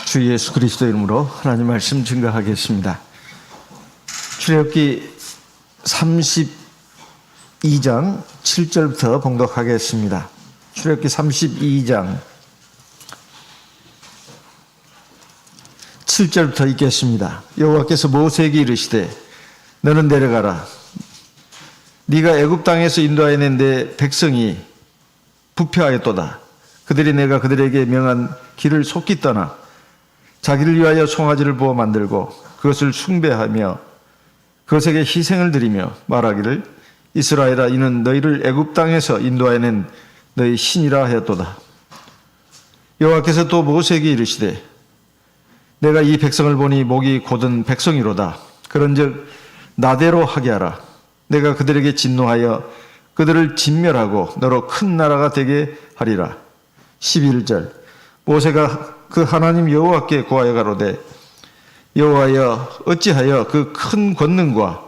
주 예수 그리스도 이름으로 하나님 말씀 증거하겠습니다. 출애굽기 32장 7절부터 봉독하겠습니다. 출애굽기 32장 7절부터 읽겠습니다. 여호와께서 모세에게 이르시되 너는 내려가라. 네가 애굽 땅에서 인도하여 낸 내 백성이 부패하였도다. 그들이 내가 그들에게 명한 길을 속히 떠나 자기를 위하여 송아지를 부어 만들고 그것을 숭배하며 그것에게 희생을 드리며 말하기를 이스라엘아 이는 너희를 애굽 땅에서 인도하여 낸 너희 신이라 하였도다. 여호와께서 또 모세에게 이르시되 내가 이 백성을 보니 목이 곧은 백성이로다. 그런즉 나대로 하게 하라. 내가 그들에게 진노하여 그들을 진멸하고 너로 큰 나라가 되게 하리라. 11절 모세가 그 하나님 여호와께 구하여 가로되 여호와여 어찌하여 그 큰 권능과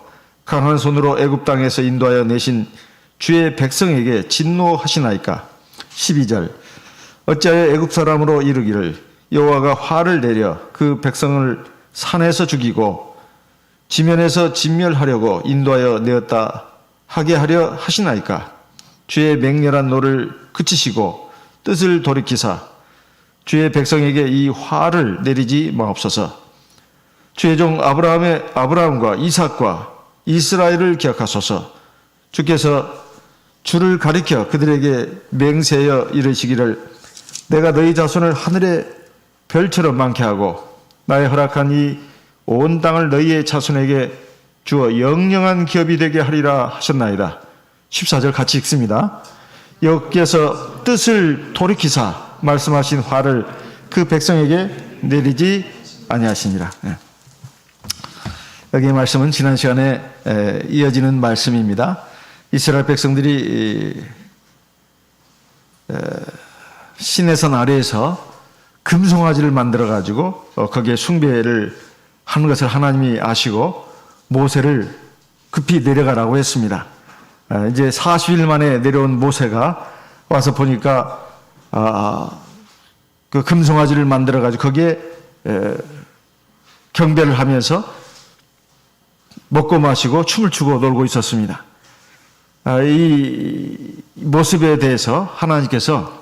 강한 손으로 애굽 땅에서 인도하여 내신 주의 백성에게 진노하시나이까. 12절 어찌하여 애굽 사람으로 이르기를 여호와가 화를 내려 그 백성을 산에서 죽이고 지면에서 진멸하려고 인도하여 내었다 하게 하려 하시나이까. 주의 맹렬한 노를 그치시고 뜻을 돌이키사 주의 백성에게 이 화를 내리지 마옵소서. 주의 종 아브라함과 이삭과 이스라엘을 기억하소서. 주께서 주를 가리켜 그들에게 맹세하여 이르시기를 내가 너희 자손을 하늘의 별처럼 많게 하고 나의 허락한 이 온 땅을 너희의 자손에게 주어 영영한 기업이 되게 하리라 하셨나이다. 14절 같이 읽습니다. 여호와께서 뜻을 돌이키사 말씀하신 화를 그 백성에게 내리지 아니하시니라. 여기 말씀은 지난 시간에 이어지는 말씀입니다. 이스라엘 백성들이 시내산 아래에서 금송아지를 만들어 가지고 거기에 숭배를 하는 것을 하나님이 아시고 모세를 급히 내려가라고 했습니다. 이제 40일 만에 내려온 모세가 와서 보니까 그 금송아지를 만들어 가지고 거기에 경배를 하면서 먹고 마시고 춤을 추고 놀고 있었습니다. 이 모습에 대해서 하나님께서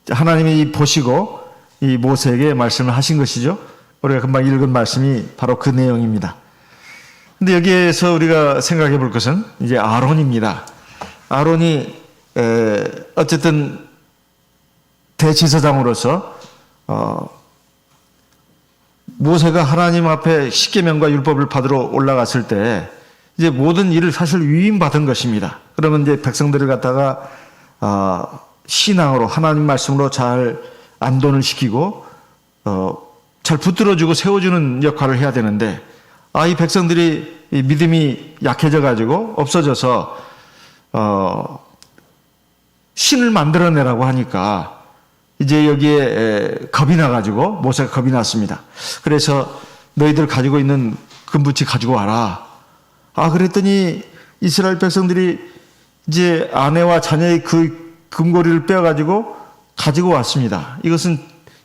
하나님이 보시고 이 모세에게 말씀을 하신 것이죠. 우리가 금방 읽은 말씀이 바로 그 내용입니다. 근데 여기에서 우리가 생각해 볼 것은 이제 아론입니다. 아론이 어쨌든 대제사장으로서 모세가 하나님 앞에 십계명과 율법을 받으러 올라갔을 때 이제 모든 일을 사실 위임받은 것입니다. 그러면 이제 백성들을 갖다가 신앙으로 하나님 말씀으로 잘 안돈을 시키고 잘 붙들어주고 세워주는 역할을 해야 되는데 이 백성들이 이 믿음이 약해져 가지고 없어져서 신을 만들어내라고 하니까 이제 여기에 겁이 나가지고 모세가 겁이 났습니다. 그래서 너희들 가지고 있는 금붙이 가지고 와라. 그랬더니 이스라엘 백성들이 이제 아내와 자녀의 그 금고리를 빼가지고 가지고 왔습니다. 이것은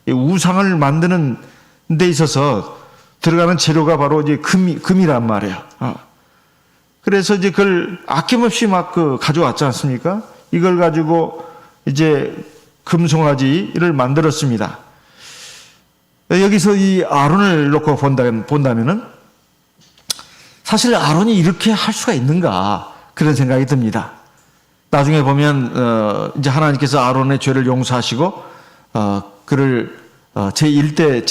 우상을 만드는 데 있어서 들어가는 재료가 바로 이제 금이란 말이에요. 그래서 이제 그걸 아낌없이 막 가져왔지 않습니까? 이걸 가지고 이제 금송아지를 만들었습니다. 여기서 이 아론을 놓고 본다면은 사실 아론이 이렇게 할 수가 있는가 그런 생각이 듭니다. 나중에 보면 이제 하나님께서 아론의 죄를 용서하시고 그를 제1대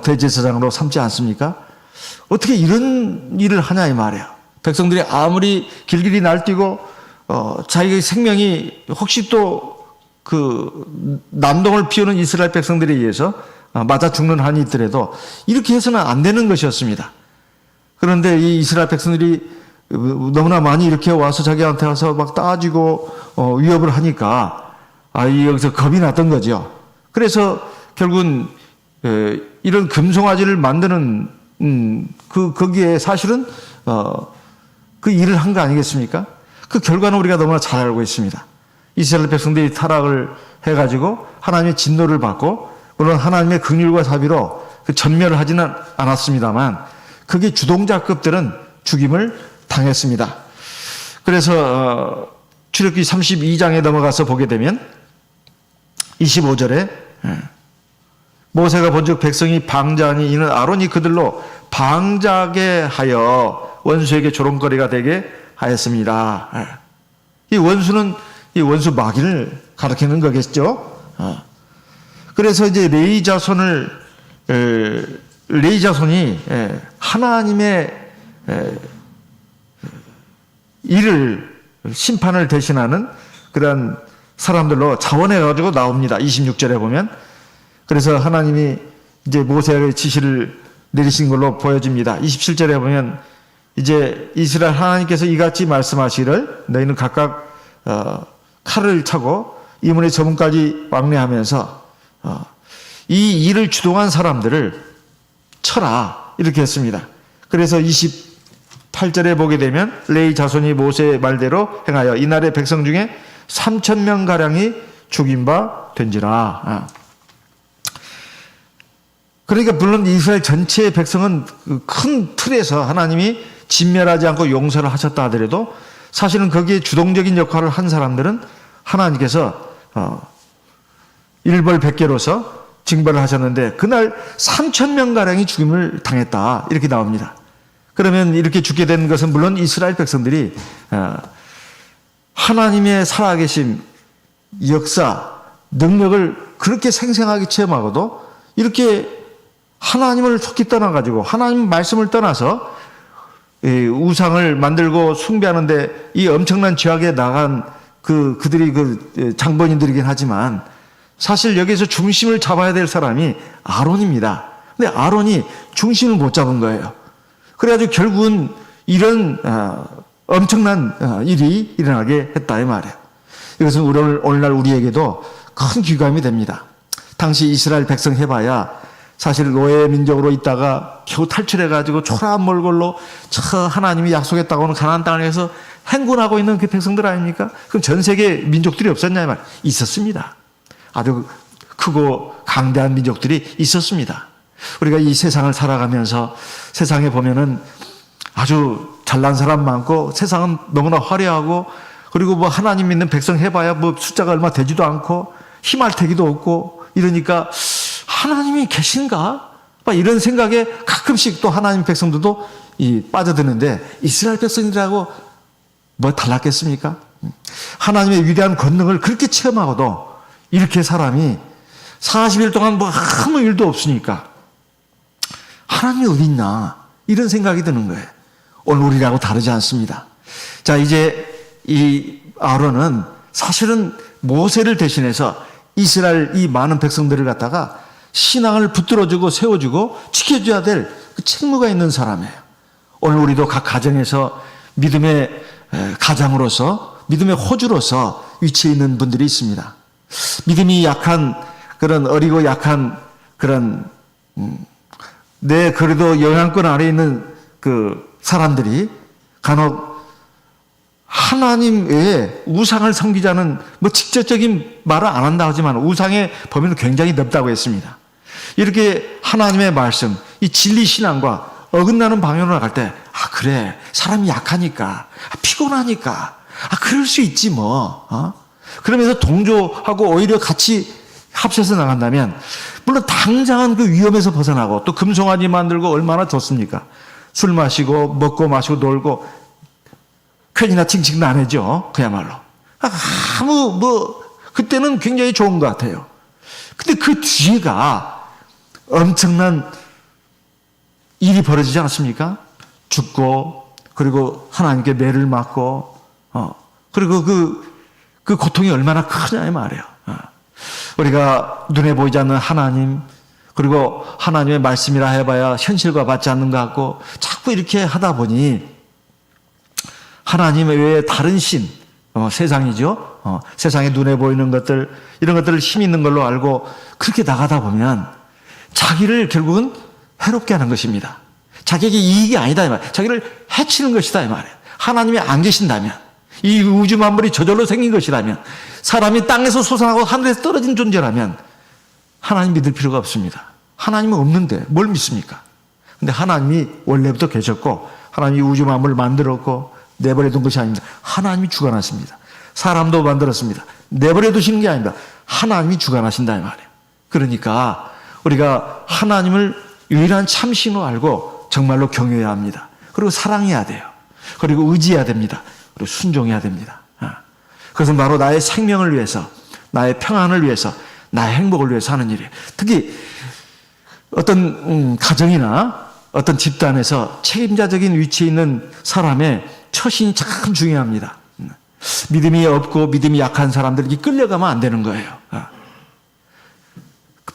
대제사장으로 삼지 않습니까? 어떻게 이런 일을 하냐 이 말이에요. 백성들이 아무리 길길이 날뛰고 자기의 생명이 혹시 또 그 난동을 피우는 이스라엘 백성들에 의해서 맞아 죽는 한이 있더라도 이렇게 해서는 안 되는 것이었습니다. 그런데 이 이스라엘 백성들이 너무나 많이 이렇게 와서 자기한테 와서 막 따지고 위협을 하니까 여기서 겁이 났던 거죠. 그래서 결국은 이런 금송아지를 만드는 거기에 사실은 그 일을 한 거 아니겠습니까? 그 결과는 우리가 너무나 잘 알고 있습니다. 이스라엘 백성들이 타락을 해가지고 하나님의 진노를 받고, 물론 하나님의 긍휼과 자비로 그 전멸을 하지는 않았습니다만 그게 주동자급들은 죽임을 당했습니다. 그래서 출애굽기 32장에 넘어가서 보게 되면 25절에 모세가 본즉 백성이 방자하니 이는 아론이 그들로 방자게 하여 원수에게 조롱거리가 되게 하였습니다. 이 원수는 이 원수 마귀를 가리키는 거겠죠. 그래서 이제 레위 자손이 하나님의 일을 심판을 대신하는 그런 사람들로 자원해 가지고 나옵니다. 26절에 보면. 그래서 하나님이 이제 모세에게 지시를 내리신 걸로 보여집니다. 27절에 보면 이제 이스라엘 하나님께서 이같이 말씀하시기를 너희는 각각 칼을 차고 이문의 저문까지 왕래하면서 이 일을 주동한 사람들을 쳐라 이렇게 했습니다. 그래서 28절에 보게 되면 레위 자손이 모세의 말대로 행하여 이날의 백성 중에 3,000명가량이 죽인 바 된지라. 그러니까 물론 이스라엘 전체의 백성은 큰 틀에서 하나님이 진멸하지 않고 용서를 하셨다 하더라도 사실은 거기에 주동적인 역할을 한 사람들은 하나님께서 일벌백계로서 징벌을 하셨는데 그날 3,000명가량이 죽임을 당했다 이렇게 나옵니다. 그러면 이렇게 죽게 된 것은 물론 이스라엘 백성들이 하나님의 살아계심, 역사, 능력을 그렇게 생생하게 체험하고도 이렇게 하나님을 속히 떠나가지고 하나님 말씀을 떠나서 우상을 만들고 숭배하는데 이 엄청난 죄악에 나간 그들이 장본인들이긴 하지만 사실 여기서 중심을 잡아야 될 사람이 아론입니다. 근데 아론이 중심을 못 잡은 거예요. 그래가지고 결국은 이런 엄청난 일이 일어나게 했다 이 말이에요. 이것은 오늘날 우리에게도 큰 귀감이 됩니다. 당시 이스라엘 백성 해봐야 사실 노예 민족으로 있다가 겨우 탈출해가지고 초라한 몰골로 저 하나님이 약속했다고 하는 가나안 땅에서 행군하고 있는 그 백성들 아닙니까? 그럼 전 세계 민족들이 없었냐 이 말? 있었습니다. 아주 크고 강대한 민족들이 있었습니다. 우리가 이 세상을 살아가면서 세상에 보면은 아주 잘난 사람 많고 세상은 너무나 화려하고 그리고 뭐 하나님 믿는 백성 해봐야 뭐 숫자가 얼마 되지도 않고 희말태기도 없고 이러니까 하나님이 계신가? 이런 생각에 가끔씩 또 하나님 백성들도 빠져드는데 이스라엘 백성이라고 뭐 달랐겠습니까? 하나님의 위대한 권능을 그렇게 체험하고도 이렇게 사람이 40일 동안 뭐 아무 일도 없으니까 하나님이 어디 있나 이런 생각이 드는 거예요. 오늘 우리라고 다르지 않습니다. 자, 이제 이 아론은 사실은 모세를 대신해서 이스라엘 이 많은 백성들을 갖다가 신앙을 붙들어주고 세워주고 지켜줘야 될 그 책무가 있는 사람이에요. 오늘 우리도 각 가정에서 믿음의 가장으로서 믿음의 호주로서 위치해 있는 분들이 있습니다. 믿음이 약한 그런 어리고 약한 그런 그래도 영향권 아래에 있는 그 사람들이 간혹 하나님 외에 우상을 섬기자는 뭐 직접적인 말을 안 한다 하지만 우상의 범위는 굉장히 넓다고 했습니다. 이렇게 하나님의 말씀, 이 진리 신앙과 어긋나는 방향으로 나갈 때, 그래, 사람이 약하니까, 피곤하니까, 그럴 수 있지 뭐, 그러면서 동조하고 오히려 같이 합쳐서 나간다면, 물론 당장은 그 위험에서 벗어나고, 또 금송아지 만들고 얼마나 좋습니까? 술 마시고, 먹고 마시고 놀고, 괜히나 칭칭 나내죠, 그야말로. 그때는 굉장히 좋은 것 같아요. 근데 그 뒤에가 엄청난 일이 벌어지지 않습니까? 죽고, 그리고 하나님께 매를 맞고, 그리고 그 고통이 얼마나 크냐, 이 말이에요. 우리가 눈에 보이지 않는 하나님, 그리고 하나님의 말씀이라 해봐야 현실과 맞지 않는 것 같고, 자꾸 이렇게 하다 보니, 하나님 외에 다른 신, 세상이죠. 세상에 눈에 보이는 것들, 이런 것들을 힘 있는 걸로 알고, 그렇게 나가다 보면, 자기를 결국은 해롭게 하는 것입니다. 자기에게 이익이 아니다 이 말이에요. 자기를 해치는 것이다 이 말이에요. 하나님이 안 계신다면 이 우주 만물이 저절로 생긴 것이라면, 사람이 땅에서 솟아나고 하늘에서 떨어진 존재라면 하나님 믿을 필요가 없습니다. 하나님은 없는데 뭘 믿습니까? 근데 하나님이 원래부터 계셨고 하나님이 우주 만물을 만들었고 내버려 둔 것이 아닙니다. 하나님이 주관하십니다. 사람도 만들었습니다. 내버려 두시는 게 아닙니다. 하나님이 주관하신다 이 말이에요. 그러니까 우리가 하나님을 유일한 참신으로 알고 정말로 경외해야 합니다. 그리고 사랑해야 돼요. 그리고 의지해야 됩니다. 그리고 순종해야 됩니다. 그것은 바로 나의 생명을 위해서, 나의 평안을 위해서, 나의 행복을 위해서 하는 일이에요. 특히 어떤 가정이나 어떤 집단에서 책임자적인 위치에 있는 사람의 처신이 참 중요합니다. 믿음이 없고 믿음이 약한 사람들에게 끌려가면 안 되는 거예요.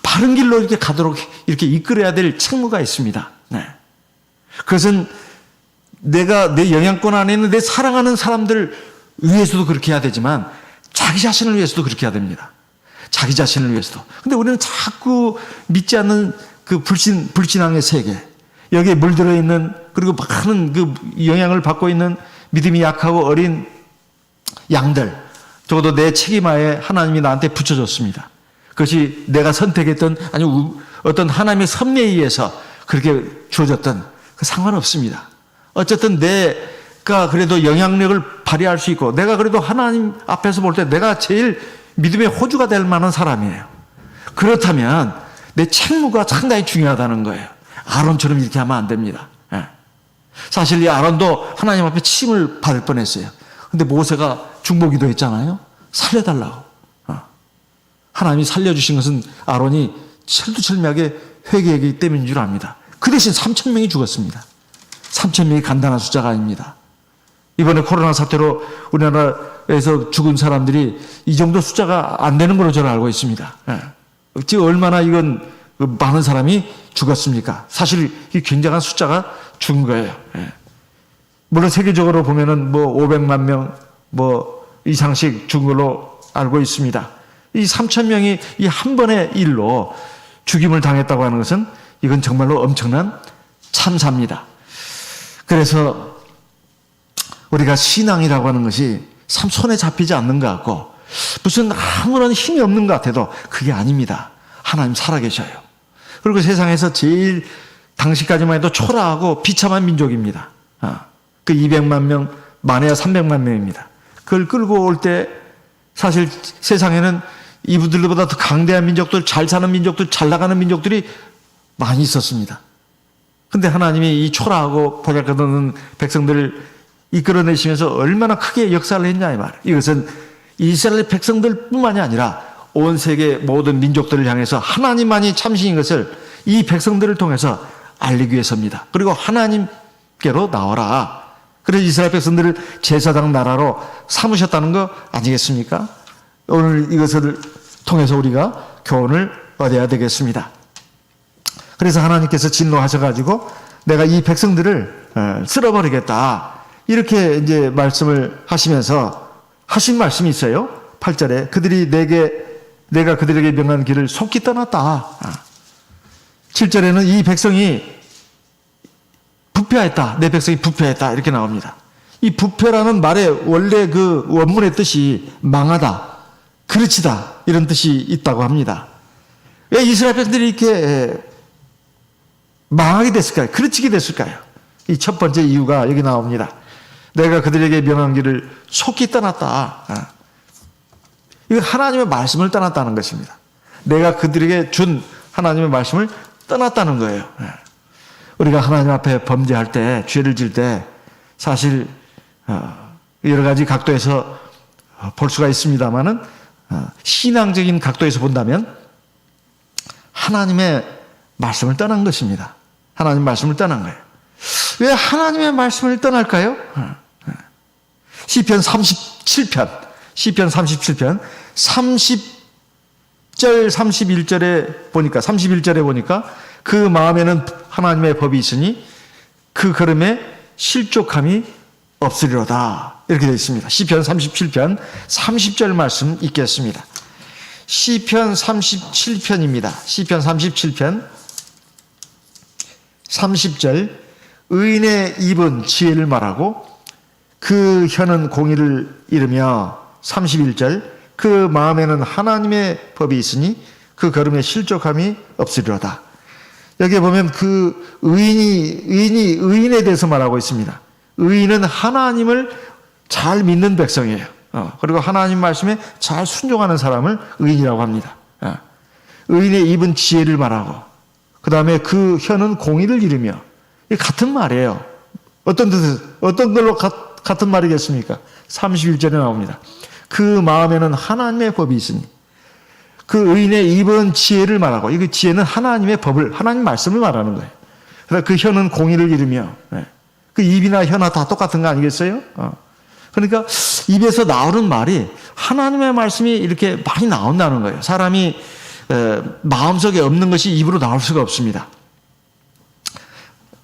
바른 길로 이렇게 가도록 이렇게 이끌어야 될 책무가 있습니다. 그것은 내가 내 영향권 안에 있는 내 사랑하는 사람들 위해서도 그렇게 해야 되지만 자기 자신을 위해서도 그렇게 해야 됩니다. 자기 자신을 위해서도. 근데 우리는 자꾸 믿지 않는 그 불신앙의 세계, 여기에 물들어 있는, 그리고 많은 그 영향을 받고 있는 믿음이 약하고 어린 양들, 적어도 내 책임하에 하나님이 나한테 붙여줬습니다. 그것이 내가 선택했던, 아니 어떤 하나님의 섭리에 의해서 그렇게 주어졌던, 그 상관없습니다. 어쨌든 내가 그래도 영향력을 발휘할 수 있고, 내가 그래도 하나님 앞에서 볼 때 내가 제일 믿음의 호주가 될 만한 사람이에요. 그렇다면 내 책무가 상당히 중요하다는 거예요. 아론처럼 이렇게 하면 안 됩니다. 사실 이 아론도 하나님 앞에 침을 받을 뻔했어요. 근데 모세가 중보기도 했잖아요. 살려달라고. 하나님이 살려주신 것은 아론이 철두철미하게 회개하기 때문인 줄 압니다. 그 대신 3,000명이 죽었습니다. 3,000명이 간단한 숫자가 아닙니다. 이번에 코로나 사태로 우리나라에서 죽은 사람들이 이 정도 숫자가 안 되는 걸로 저는 알고 있습니다. 지금 얼마나 이건 많은 사람이 죽었습니까? 사실 이 굉장한 숫자가 죽은 거예요. 물론 세계적으로 보면은 뭐 500만 명 뭐 이상씩 죽은 걸로 알고 있습니다. 이 3,000명이 이 한 번의 일로 죽임을 당했다고 하는 것은 이건 정말로 엄청난 참사입니다. 그래서 우리가 신앙이라고 하는 것이 참 손에 잡히지 않는 것 같고 무슨 아무런 힘이 없는 것 같아도 그게 아닙니다. 하나님 살아계셔요. 그리고 세상에서 제일 당시까지만 해도 초라하고 비참한 민족입니다. 그 200만 명, 많아야 300만 명입니다. 그걸 끌고 올 때 사실 세상에는 이분들보다 더 강대한 민족들, 잘 사는 민족들, 잘 나가는 민족들이 많이 있었습니다. 근데 하나님이 이 초라하고 보잘것없는 백성들을 이끌어내시면서 얼마나 크게 역사를 했냐 이 말. 이것은 이스라엘 백성들뿐만이 아니라 온 세계 모든 민족들을 향해서 하나님만이 참신인 것을 이 백성들을 통해서 알리기 위해서입니다. 그리고 하나님께로 나와라. 그래서 이스라엘 백성들을 제사장 나라로 삼으셨다는 거 아니겠습니까? 오늘 이것을 통해서 우리가 교훈을 얻어야 되겠습니다. 그래서 하나님께서 진노하셔가지고 내가 이 백성들을 쓸어버리겠다. 이렇게 이제 말씀을 하시면서 하신 말씀이 있어요. 8절에 그들이 내가 그들에게 명한 길을 속히 떠났다. 7절에는 이 백성이 부패했다. 내 백성이 부패했다. 이렇게 나옵니다. 이 부패라는 말의 원래 그 원문의 뜻이 망하다, 그르치다 이런 뜻이 있다고 합니다. 왜 이스라엘 백성들이 이렇게 망하게 됐을까요? 그르치게 됐을까요? 이 첫 번째 이유가 여기 나옵니다. 내가 그들에게 명한 길을 속히 떠났다. 이거 하나님의 말씀을 떠났다는 것입니다. 내가 그들에게 준 하나님의 말씀을 떠났다는 거예요. 우리가 하나님 앞에 범죄할 때, 죄를 질 때 사실 여러 가지 각도에서 볼 수가 있습니다만은 신앙적인 각도에서 본다면 하나님의 말씀을 떠난 것입니다. 하나님 말씀을 떠난 거예요. 왜 하나님의 말씀을 떠날까요? 시편 37편 30절 31절에 보니까 31절에 보니까 그 마음에는 하나님의 법이 있으니 그 걸음에 실족함이 없으리로다. 이렇게 되어 있습니다. 시편 37편 30절 말씀 읽겠습니다. 시편 37편입니다. 시편 37편 30절 의인의 입은 지혜를 말하고 그 혀는 공의를 이르며 31절 그 마음에는 하나님의 법이 있으니 그 걸음에 실족함이 없으리로다. 여기에 보면 그 의인에 대해서 말하고 있습니다. 의인은 하나님을 잘 믿는 백성이에요. 그리고 하나님 말씀에 잘 순종하는 사람을 의인이라고 합니다. 의인의 입은 지혜를 말하고 그 다음에 그 혀는 공의를 이루며 같은 말이에요. 어떤 걸로 같은 말이겠습니까? 31절에 나옵니다. 그 마음에는 하나님의 법이 있으니 그 의인의 입은 지혜를 말하고 이 지혜는 하나님의 법을 하나님 말씀을 말하는 거예요. 그래서 그 혀는 공의를 이루며 그 입이나 혀나 다 똑같은 거 아니겠어요? 그러니까 입에서 나오는 말이 하나님의 말씀이 이렇게 많이 나온다는 거예요. 사람이 마음속에 없는 것이 입으로 나올 수가 없습니다.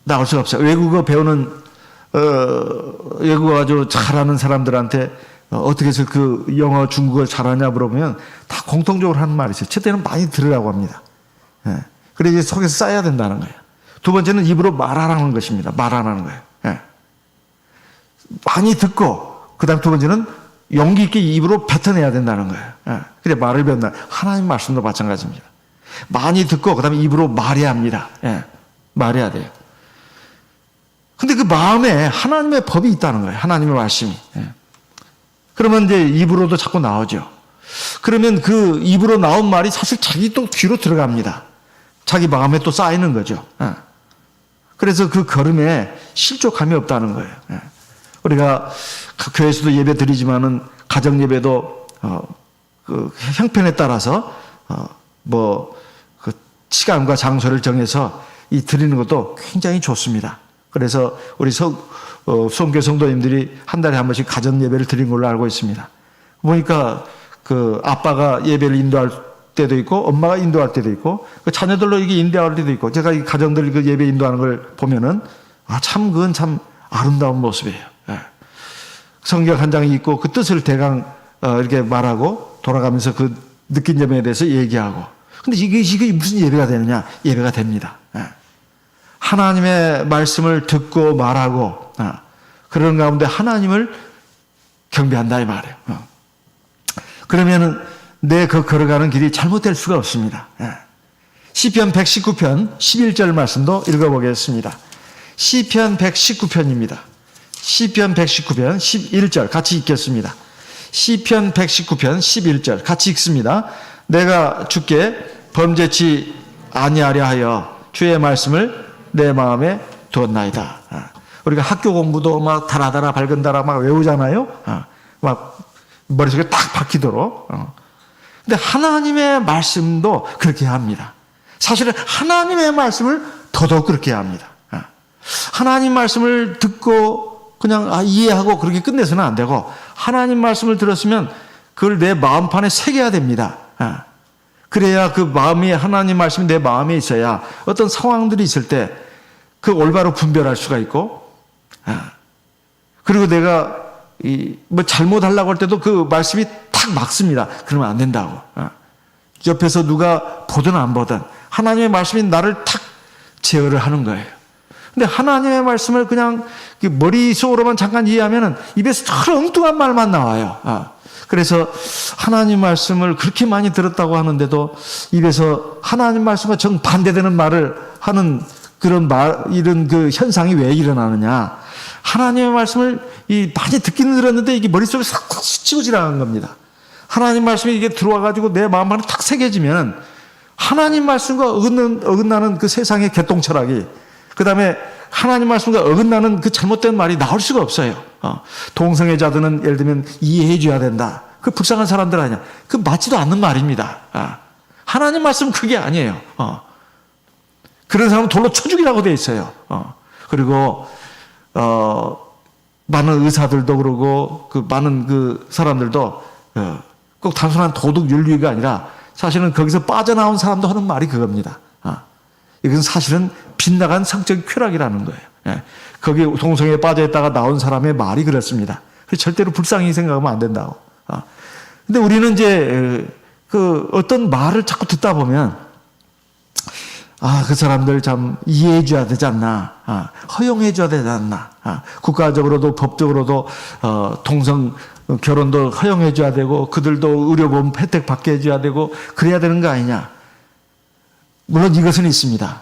나올 수가 없어요. 외국어 배우는 외국어 아주 잘하는 사람들한테 어떻게 해서 그 영어, 중국어 잘하냐 물어보면 다 공통적으로 하는 말이 있어요. 첫째는 많이 들으라고 합니다. 그래 이제 속에서 쌓여야 된다는 거예요. 두 번째는 입으로 말하라는 것입니다. 말하라는 거예요. 많이 듣고 그 다음 두 번째는 용기 있게 입으로 뱉어내야 된다는 거예요. 그래 말을 배운다. 하나님 말씀도 마찬가지입니다. 많이 듣고 그 다음에 입으로 말해야 합니다. 말해야 돼요. 근데 그 마음에 하나님의 법이 있다는 거예요. 하나님의 말씀이. 그러면 이제 입으로도 자꾸 나오죠. 그러면 그 입으로 나온 말이 사실 자기 또 귀로 들어갑니다. 자기 마음에 또 쌓이는 거죠. 그래서 그 걸음에 실족함이 없다는 거예요. 우리가 교회에서도 예배 드리지만은 가정 예배도 그 형편에 따라서 그 시간과 장소를 정해서 이 드리는 것도 굉장히 좋습니다. 그래서 우리 수험교 성도님들이 한 달에 한 번씩 가정 예배를 드린 걸로 알고 있습니다. 보니까 그 아빠가 예배를 인도할 때도 있고 엄마가 인도할 때도 있고 그 자녀들로 이게 인도할 때도 있고 제가 이 가정들 그 예배 인도하는 걸 보면은 그건 참 아름다운 모습이에요. 성경 한 장이 있고 그 뜻을 대강 이렇게 말하고 돌아가면서 그 느낀 점에 대해서 얘기하고. 근데 이게 무슨 예배가 되느냐? 예배가 됩니다. 하나님의 말씀을 듣고 말하고 그런 가운데 하나님을 경배한다 이 말이에요. 그러면은 내 그 걸어가는 길이 잘못될 수가 없습니다. 시편 119편 11절 말씀도 읽어보겠습니다. 시편 119편입니다. 시편 119편 11절 같이 읽겠습니다. 시편 119편 11절 같이 읽습니다. 내가 주께 범죄치 아니하려 하여 주의 말씀을 내 마음에 두었나이다. 우리가 학교 공부도 막 달아달아 밝은달아 막 외우잖아요. 막 머릿속에 딱 박히도록. 근데 하나님의 말씀도 그렇게 합니다. 사실은 하나님의 말씀을 더더욱 그렇게 합니다. 하나님 말씀을 듣고 그냥 이해하고 그렇게 끝내서는 안 되고 하나님 말씀을 들었으면 그걸 내 마음판에 새겨야 됩니다. 그래야 그 마음이 하나님 말씀이 내 마음에 있어야 어떤 상황들이 있을 때 그 올바로 분별할 수가 있고 그리고 내가 뭐 잘못하려고 할 때도 그 말씀이 탁 막습니다. 그러면 안 된다고. 옆에서 누가 보든 안 보든 하나님의 말씀이 나를 탁 제어를 하는 거예요. 근데 하나님의 말씀을 그냥 머릿속으로만 잠깐 이해하면은 입에서 늘 엉뚱한 말만 나와요. 그래서 하나님 말씀을 그렇게 많이 들었다고 하는데도 입에서 하나님 말씀과 정반대되는 말을 하는 이런 그 현상이 왜 일어나느냐. 하나님의 말씀을 많이 듣기는 들었는데 이게 머릿속에 싹 스치고 지나간 겁니다. 하나님 말씀이 이게 들어와가지고 내 마음 안에 탁 새겨지면 하나님 말씀과 어긋나는 그 세상의 개똥철학이 그 다음에 하나님 말씀과 어긋나는 그 잘못된 말이 나올 수가 없어요. 동성애 자들은 예를 들면 이해해 줘야 된다. 그 불쌍한 사람들 아니야. 그 맞지도 않는 말입니다. 하나님 말씀은 그게 아니에요. 그런 사람은 돌로 쳐 죽이라고 돼 있어요. 그리고 많은 의사들도 그러고 그 많은 그 사람들도 꼭 단순한 도덕 윤리가 아니라 사실은 거기서 빠져나온 사람도 하는 말이 그겁니다. 이건 사실은 빗나간 성적 쾌락이라는 거예요. 거기 동성애에 빠져있다가 나온 사람의 말이 그렇습니다. 절대로 불쌍히 생각하면 안 된다고. 근데 우리는 이제 그 어떤 말을 자꾸 듣다 보면 그 사람들 참 이해해 줘야 되지 않나. 허용해 줘야 되지 않나. 국가적으로도 법적으로도 동성 결혼도 허용해 줘야 되고 그들도 의료보험 혜택 받게 해줘야 되고 그래야 되는 거 아니냐. 물론 이것은 있습니다.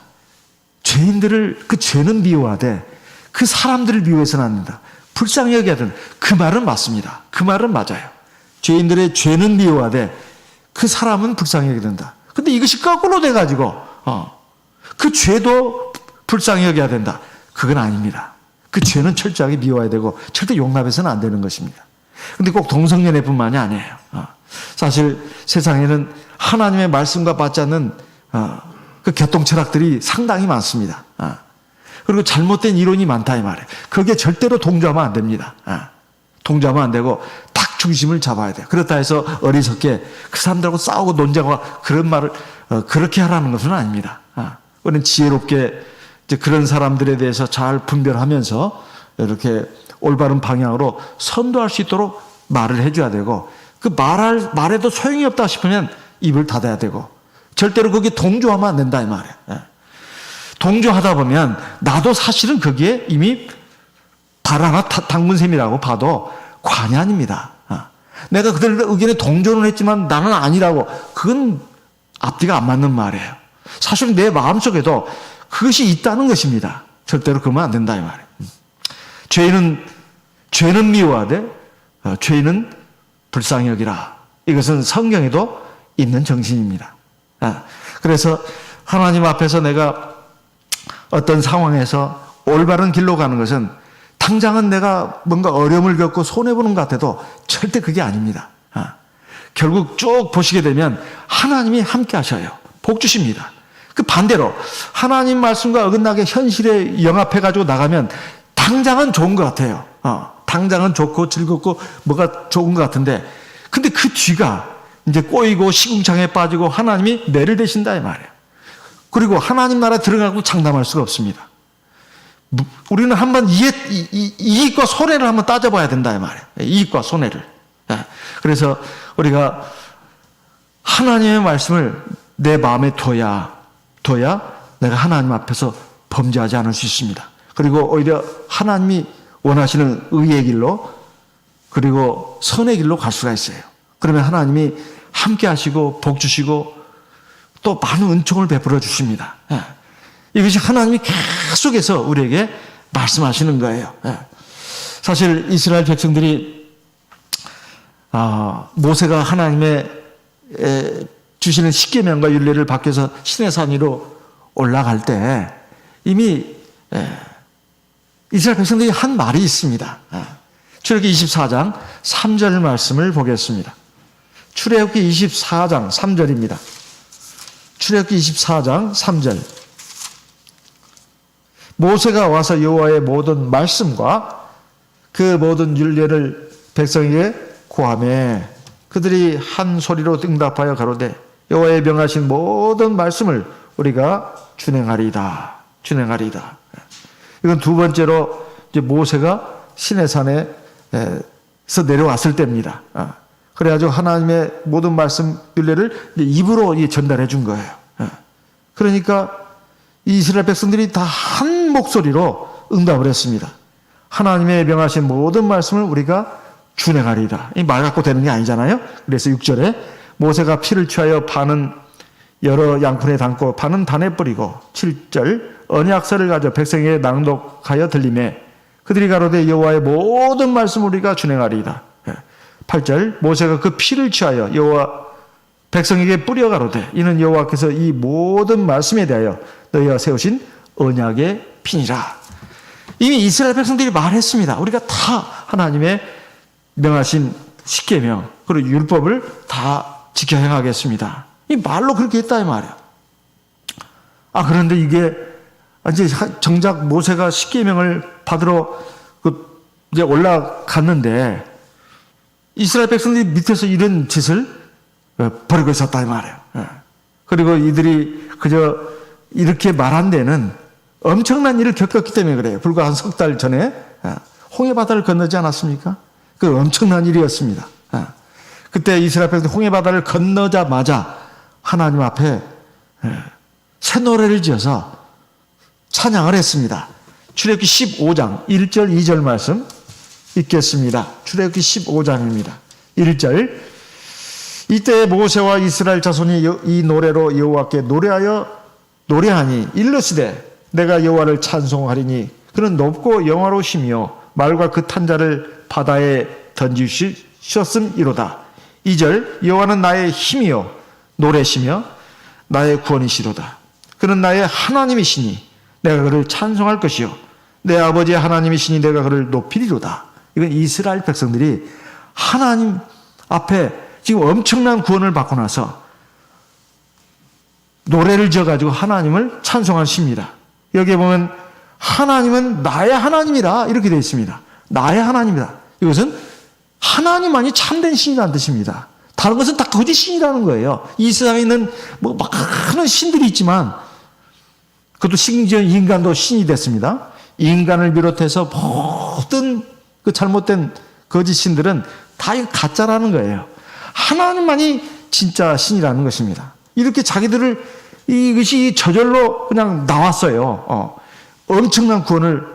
죄인들을 그 죄는 미워하되 그 사람들을 미워해서는 안 된다. 불쌍히 여겨야 된다. 그 말은 맞습니다. 그 말은 맞아요. 죄인들의 죄는 미워하되 그 사람은 불쌍히 여겨야 된다. 근데 이것이 거꾸로 돼가지고 그 죄도 불쌍히 여겨야 된다. 그건 아닙니다. 그 죄는 철저하게 미워야 되고 절대 용납해서는 안 되는 것입니다. 근데 꼭 동성연애뿐만이 아니에요. 사실 세상에는 하나님의 말씀과 맞지 않는 그 교통철학들이 상당히 많습니다. 그리고 잘못된 이론이 많다 이 말이에요. 그게 절대로 동조하면 안 됩니다. 동조하면 안 되고 딱 중심을 잡아야 돼요. 그렇다 해서 어리석게 그 사람들하고 싸우고 논쟁하고 그런 말을 그렇게 하라는 것은 아닙니다. 우리는 지혜롭게 이제 그런 사람들에 대해서 잘 분별하면서 이렇게 올바른 방향으로 선도할 수 있도록 말을 해줘야 되고 그 말해도 소용이 없다 싶으면 입을 닫아야 되고 절대로 거기에 동조하면 안 된다 이 말이에요. 동조하다 보면 나도 사실은 거기에 이미 발 하나 담근 셈이라고 봐도 관이 아닙니다. 내가 그들 의견에 동조는 했지만 나는 아니라고 그건 앞뒤가 안 맞는 말이에요. 사실은 내 마음속에도 그것이 있다는 것입니다. 절대로 그러면 안 된다 이 말이에요. 죄는 미워하되 죄인은 불쌍히 여기라. 이것은 성경에도 있는 정신입니다. 그래서 하나님 앞에서 내가 어떤 상황에서 올바른 길로 가는 것은 당장은 내가 뭔가 어려움을 겪고 손해보는 것 같아도 절대 그게 아닙니다. 결국 쭉 보시게 되면 하나님이 함께 하셔요. 복 주십니다. 그 반대로 하나님 말씀과 어긋나게 현실에 영합해가지고 나가면 당장은 좋은 것 같아요. 당장은 좋고 즐겁고 뭐가 좋은 것 같은데 근데 그 뒤가 이제 꼬이고 시궁창에 빠지고 하나님이 매를 대신다 이 말이에요. 그리고 하나님 나라에 들어가고 장담할 수가 없습니다. 우리는 한번 이익과 손해를 한번 따져봐야 된다 이 말이에요. 이익과 손해를. 그래서 우리가 하나님의 말씀을 내 마음에 둬야 내가 하나님 앞에서 범죄하지 않을 수 있습니다. 그리고 오히려 하나님이 원하시는 의의 길로 그리고 선의 길로 갈 수가 있어요. 그러면 하나님이 함께 하시고 복 주시고 또 많은 은총을 베풀어 주십니다. 이것이 하나님이 계속해서 우리에게 말씀하시는 거예요. 사실 이스라엘 백성들이 모세가 하나님의 주시는 십계명과 율례를 받고서 시내산 위로 올라갈 때 이미 이스라엘 백성들이 한 말이 있습니다. 출애굽기 24장 3절 말씀을 보겠습니다. 출애굽기 24장 3절입니다. 출애굽기 24장 3절. 모세가 와서 여호와의 모든 말씀과 그 모든 율례를 백성에게 고하매 그들이 한 소리로 응답하여 가로되 여호와의 명하신 모든 말씀을 우리가 준행하리이다. 이건 두 번째로 이제 모세가 시내산에서 내려왔을 때입니다. 그래가지고 하나님의 모든 말씀 율례를 입으로 전달해 준 거예요. 그러니까 이스라엘 백성들이 다 한 목소리로 응답을 했습니다. 하나님의 명하신 모든 말씀을 우리가 준행하리이다. 이 말 갖고 되는 게 아니잖아요. 그래서 6절에 모세가 피를 취하여 반은 여러 양푼에 담고 반은 단에 뿌리고 7절 언약서를 가져 백성에게 낭독하여 들리매 그들이 가로되 여호와의 모든 말씀을 우리가 준행하리이다. 8절 모세가 그 피를 취하여 여호와 백성에게 뿌려 가로되 이는 여호와께서 이 모든 말씀에 대하여 너희가 세우신 언약의 피니라. 이미 이스라엘 백성들이 말했습니다. 우리가 다 하나님의 명하신 십계명 그리고 율법을 다 지켜 행하겠습니다. 이 말로 그렇게 했다 이 말이에요. 그런데 이게 이제 정작 모세가 십계명을 받으러 이제 올라갔는데 이스라엘 백성들이 밑에서 이런 짓을 벌이고 있었다 이 말이에요. 그리고 이들이 그저 이렇게 말한 데는 엄청난 일을 겪었기 때문에 그래요. 불과 한 석 달 전에 홍해바다를 건너지 않았습니까? 그 엄청난 일이었습니다. 그때 이스라엘 백성들이 홍해바다를 건너자마자 하나님 앞에 새 노래를 지어서 찬양을 했습니다. 출애굽기 15장 1절 2절 말씀 읽겠습니다. 출애굽기 15장입니다. 1절. 이때 모세와 이스라엘 자손이 이 노래로 여호와께 노래하니 이르시되 내가 여호와를 찬송하리니 그는 높고 영화로우시며 말과 그 탄자를 바다에 던지셨음이로다. 2절. 여호와는 나의 힘이요 노래시며 나의 구원이시로다. 그는 나의 하나님이시니 내가 그를 찬송할 것이요 내 아버지의 하나님이시니 내가 그를 높이리로다. 이건 이스라엘 백성들이 하나님 앞에 지금 엄청난 구원을 받고 나서 노래를 지어가지고 하나님을 찬송하십니다. 여기에 보면 하나님은 나의 하나님이라 이렇게 되어 있습니다. 나의 하나님이다. 이것은 하나님만이 참된 신이라는 뜻입니다. 다른 것은 다 거짓 신이라는 거예요. 이 세상에 있는 뭐 많은 신들이 있지만 그것도 심지어 인간도 신이 됐습니다. 인간을 비롯해서 모든 그 잘못된 거짓 신들은 다 이거 가짜라는 거예요. 하나님만이 진짜 신이라는 것입니다. 이렇게 자기들을 이것이 저절로 그냥 나왔어요. 엄청난 구원을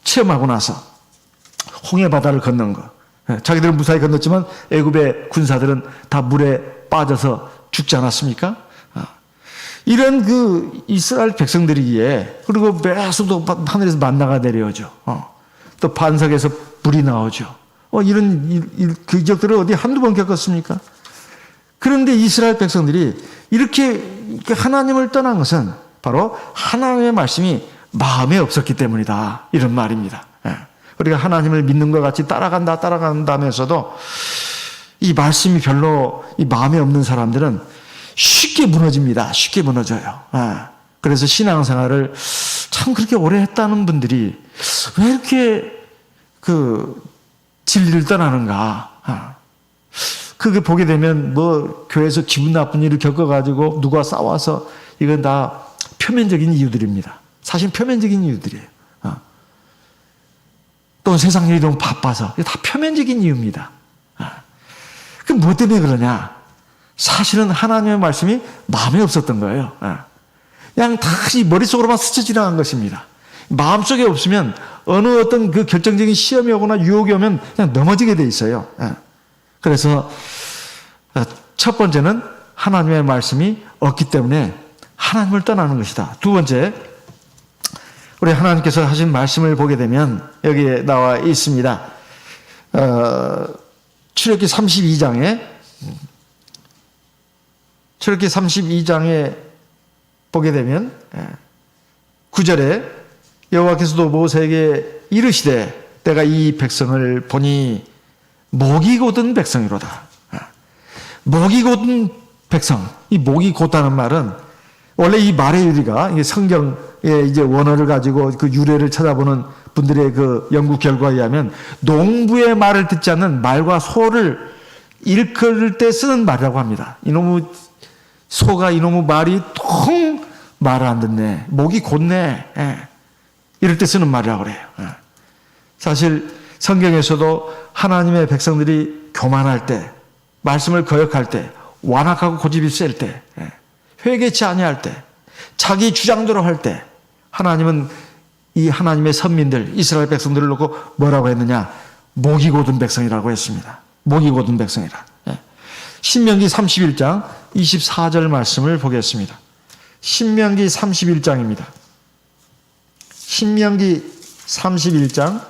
체험하고 나서 홍해 바다를 건넌 거. 자기들은 무사히 건넜지만 애굽의 군사들은 다 물에 빠져서 죽지 않았습니까? 이런 그 이스라엘 백성들이기에 그리고 매수도 하늘에서 만나가 내려오죠. 또 반석에서 불이 나오죠. 이런 기적들을 어디 한두 번 겪었습니까? 그런데 이스라엘 백성들이 이렇게 하나님을 떠난 것은 바로 하나님의 말씀이 마음에 없었기 때문이다. 이런 말입니다. 우리가 하나님을 믿는 것 같이 따라간다면서도 이 말씀이 별로 이 마음에 없는 사람들은 쉽게 무너집니다. 쉽게 무너져요. 그래서 신앙생활을 참 그렇게 오래 했다는 분들이 왜 이렇게 그 진리를 떠나는가? 그게 보게 되면 뭐 교회에서 기분 나쁜 일을 겪어가지고 누가 싸워서 이건 다 표면적인 이유들입니다. 사실 표면적인 이유들이에요. 또 세상 일이 너무 바빠서 이게 다 표면적인 이유입니다. 그럼 뭐 때문에 그러냐? 사실은 하나님의 말씀이 마음에 없었던 거예요. 그냥 다 머릿속으로만 스쳐 지나간 것입니다. 마음속에 없으면 어느 어떤 그 결정적인 시험이 오거나 유혹이 오면 그냥 넘어지게 돼 있어요. 그래서 첫 번째는 하나님의 말씀이 없기 때문에 하나님을 떠나는 것이다. 두 번째, 우리 하나님께서 하신 말씀을 보게 되면 여기에 나와 있습니다. 출애굽기 32장에 보게 되면 9절에 여호와께서도 모세에게 이르시되 내가 이 백성을 보니 목이 곧은 백성이로다. 목이 곧은 백성. 이 목이 곧다는 말은 원래 이 말의 유래가 성경의 이제 원어를 가지고 그 유래를 찾아보는 분들의 그 연구 결과에 의하면 농부의 말을 듣지 않는 말과 소를 일컬을 때 쓰는 말이라고 합니다. 이놈의 소가 이놈의 말이 통 말을 안 듣네. 목이 곧네. 이럴 때 쓰는 말이라고 그래요. 사실 성경에서도 하나님의 백성들이 교만할 때, 말씀을 거역할 때, 완악하고 고집이 셀 때, 회개치 아니할 때, 자기 주장대로 할 때 하나님은 이 하나님의 선민들, 이스라엘 백성들을 놓고 뭐라고 했느냐? 목이 곧은 백성이라고 했습니다. 목이 곧은 백성이라. 신명기 31장 24절 말씀을 보겠습니다. 신명기 31장입니다. 신명기 31장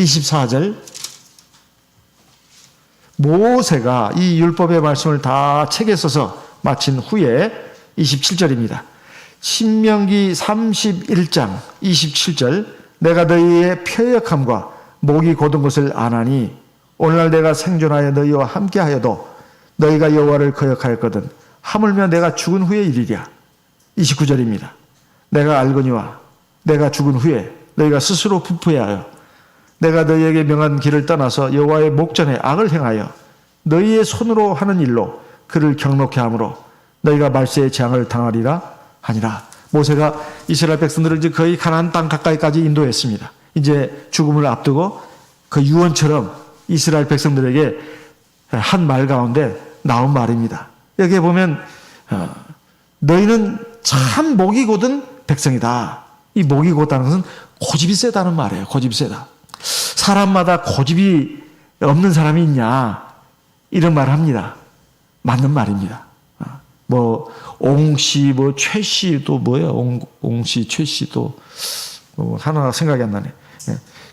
24절. 모세가 이 율법의 말씀을 다 책에 써서 마친 후에 27절입니다. 신명기 31장 27절. 내가 너희의 패역함과 목이 곧은 것을 아나니 오늘날 내가 생존하여 너희와 함께하여도 너희가 여호와를 거역하였거든 하물며 내가 죽은 후의 일이랴. 29절입니다. 내가 알거니와 내가 죽은 후에 너희가 스스로 부패하여 내가 너희에게 명한 길을 떠나서 여호와의 목전에 악을 행하여 너희의 손으로 하는 일로 그를 경록케 하므로 너희가 말세의 재앙을 당하리라 하니라. 모세가 이스라엘 백성들을 이제 거의 가나안 땅 가까이까지 인도했습니다. 이제 죽음을 앞두고 그 유언처럼 이스라엘 백성들에게 한 말 가운데 나온 말입니다. 여기에 보면 너희는 참 목이 곧은 백성이다. 이 목이 곧다는 것은 고집이 세다는 말이에요. 고집이 세다. 사람마다 고집이 없는 사람이 있냐, 이런 말을 합니다. 맞는 말입니다. 뭐 옹씨, 뭐 최씨, 또 뭐야, 옹씨, 최씨, 또 하나 생각이 안 나네.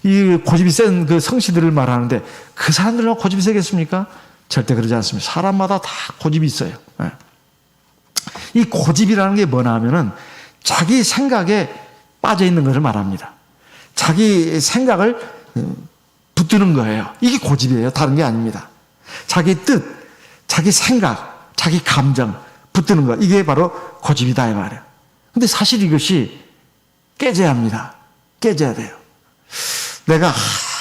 이 고집이 센 그 성씨들을 말하는데 그 사람들은 고집이 세겠습니까? 절대 그러지 않습니다. 사람마다 다 고집이 있어요. 이 고집이라는 게 뭐냐 하면은 자기 생각에 빠져 있는 것을 말합니다. 자기 생각을 붙드는 거예요. 이게 고집이에요. 다른 게 아닙니다. 자기 뜻, 자기 생각, 자기 감정 붙드는 거, 이게 바로 고집이다 이 말이에요. 근데 사실 이것이 깨져야 합니다. 깨져야 돼요. 내가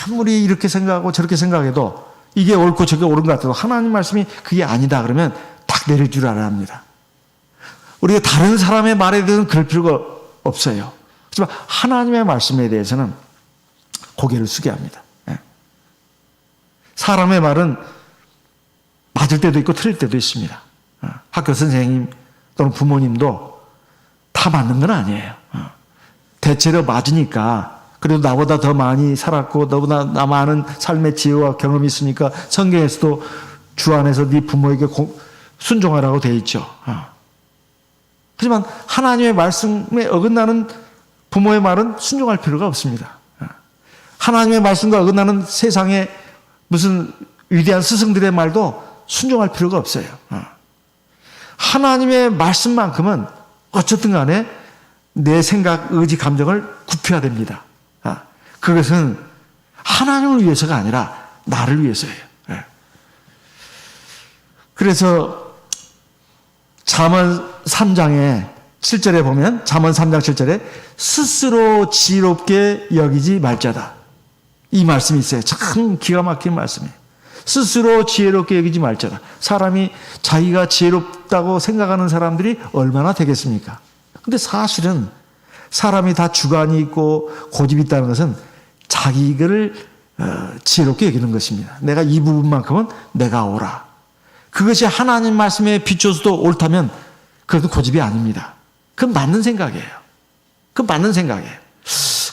아무리 이렇게 생각하고 저렇게 생각해도 이게 옳고 저게 옳은 것 같아도 하나님 말씀이 그게 아니다 그러면 딱 내릴 줄 알아야 합니다. 우리가 다른 사람의 말에 대해서는 그럴 필요가 없어요. 하지만 하나님의 말씀에 대해서는 고개를 숙여야 합니다. 사람의 말은 맞을 때도 있고 틀릴 때도 있습니다. 학교 선생님 또는 부모님도 다 맞는 건 아니에요. 대체로 맞으니까, 그래도 나보다 더 많이 살았고 너보다 나 많은 삶의 지혜와 경험이 있으니까 성경에서도 주 안에서 네 부모에게 순종하라고 되어 있죠. 하지만 하나님의 말씀에 어긋나는 부모의 말은 순종할 필요가 없습니다. 하나님의 말씀과 어긋나는 세상의 무슨 위대한 스승들의 말도 순종할 필요가 없어요. 하나님의 말씀만큼은 어쨌든 간에 내 생각, 의지, 감정을 굽혀야 됩니다. 그것은 하나님을 위해서가 아니라 나를 위해서예요. 그래서 잠언 3장의 7절에 보면, 잠언 3장 7절에 스스로 지혜롭게 여기지 말자다, 이 말씀이 있어요. 참 기가 막힌 말씀이에요. 스스로 지혜롭게 여기지 말자다. 사람이 자기가 지혜롭다고 생각하는 사람들이 얼마나 되겠습니까? 근데 사실은 사람이 다 주관이 있고 고집이 있다는 것은 자기를 지혜롭게 여기는 것입니다. 내가 이 부분만큼은 내가 옳아. 그것이 하나님 말씀에 비춰서도 옳다면 그것도 고집이 아닙니다. 그건 맞는 생각이에요. 그건 맞는 생각이에요.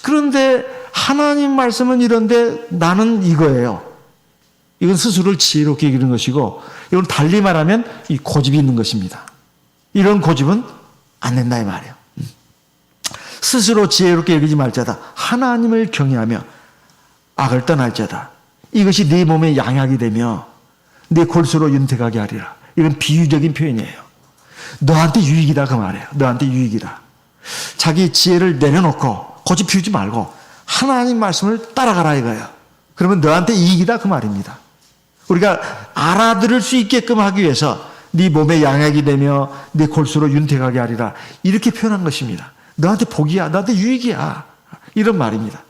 그런데 하나님 말씀은 이런데 나는 이거예요. 이건 스스로를 지혜롭게 여기는 것이고, 이건 달리 말하면 이 고집이 있는 것입니다. 이런 고집은 안 된다 이 말이에요. 스스로 지혜롭게 여기지 말자다. 하나님을 경외하며 악을 떠날 자다. 이것이 네 몸에 양약이 되며 네 골수로 윤택하게 하리라. 이건 비유적인 표현이에요. 너한테 유익이다 그 말이에요. 너한테 유익이다. 자기 지혜를 내려놓고 고집 피우지 말고 하나님 말씀을 따라가라 이거예요. 그러면 너한테 이익이다 그 말입니다. 우리가 알아들을 수 있게끔 하기 위해서 네 몸에 양약이 되며 네 골수로 윤택하게 하리라, 이렇게 표현한 것입니다. 너한테 복이야, 너한테 유익이야, 이런 말입니다.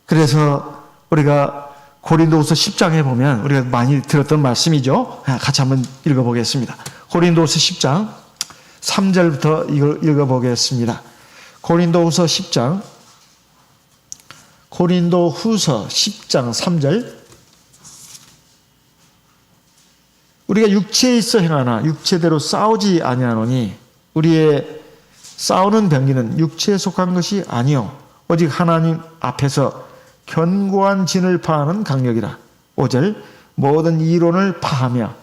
그래서 우리가 고린도후서 10장에 보면 우리가 많이 들었던 말씀이죠. 같이 한번 읽어보겠습니다. 고린도후서 10장 3절부터 이걸 읽어보겠습니다. 고린도후서 10장, 고린도후서 10장 3절. 우리가 육체에 있어 행하나 육체대로 싸우지 아니하노니 우리의 싸우는 병기는 육체에 속한 것이 아니요 오직 하나님 앞에서 견고한 진을 파하는 강력이라. 5절. 모든 이론을 파하며